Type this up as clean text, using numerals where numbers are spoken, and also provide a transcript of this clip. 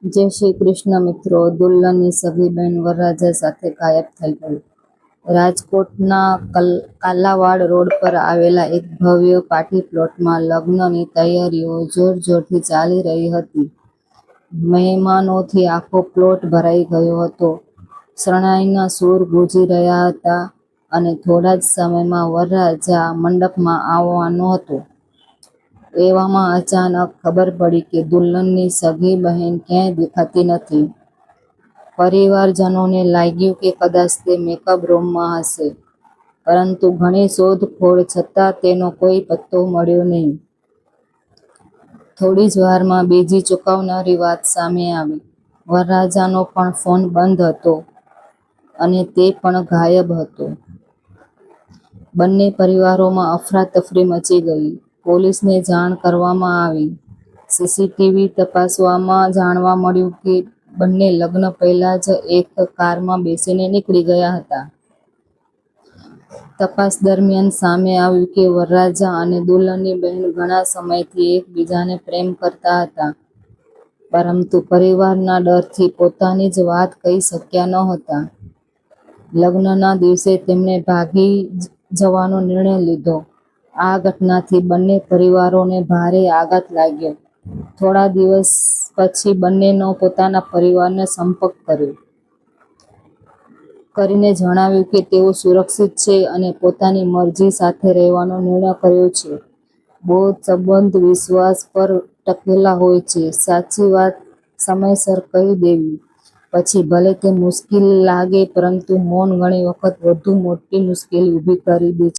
જય શ્રી કૃષ્ણ મિત્રો. દુલ્હનની સગી બહેન વરરાજા સાથે ગાયબ થઈ ગઈ. રાજકોટના કાલાવાડ રોડ પર આવેલા એક ભવ્ય પાર્ટી પ્લોટમાં લગ્નની તૈયારીઓ જોરશોરથી ચાલી રહી હતી. મહેમાનોથી આખો પ્લોટ ભરાઈ ગયો હતો. શરણાઈના સૂર ગૂંજી રહ્યા હતા અને થોડા જ સમયમાં વરરાજા મંડપમાં આવવાનો હતો. એવામાં અચાનક ખબર પડી કે દુલ્હનની સગી બહેન ક્યાંય દેખાતી નથી. પરિવારજનોને લાગ્યું કે કદાચ તે મેકઅપ રૂમમાં હશે, પરંતુ ઘણી શોધખોળ છતાં તેનો કોઈ પત્તો મળ્યો નહીં. થોડી જ વારમાં બીજી ચોંકાવનારી વાત સામે આવી. વરરાજાનો પણ ફોન બંધ હતો અને તે પણ ગાયબ હતો. બંને પરિવારોમાં અફરાતફરી મચી ગઈ. પોલીસને જાણ કરવામાં આવી. સીસીટીવી તપાસવામાં જાણવા મળ્યું કે બંને લગ્ન પહેલા જ એક કારમાં બેસીને નીકળી ગયા હતા. તપાસ દરમિયાન સામે આવ્યું કે વરરાજા અને દુલ્હનની બહેન ઘણા સમયથી એકબીજાને પ્રેમ કરતા હતા, પરંતુ પરિવારના ડરથી પોતાની જ વાત કહી શક્યા નહોતા. લગ્નના દિવસે તેમણે ભાગી જવાનો નિર્ણય લીધો. આ ઘટનાથી બંને પરિવારોને ભારે આઘાત લાગ્યો. થોડા દિવસ પછી બંનેનો પોતાના પરિવારને સંપર્ક કરીને જણાવ્યું કે તેઓ સુરક્ષિત છે અને પોતાની મરજી સાથે રહેવાનો નિર્ણય કર્યો છે. બૌદ્ધ સંબંધ વિશ્વાસ પર ટકેલા હોય છે. સાચી વાત સમયસર કહી દેવી, પછી ભલે તે મુશ્કેલ લાગે, પરંતુ મૌન ઘણી વખત વધુ મોટી મુશ્કેલી ઊભી કરી દે છે.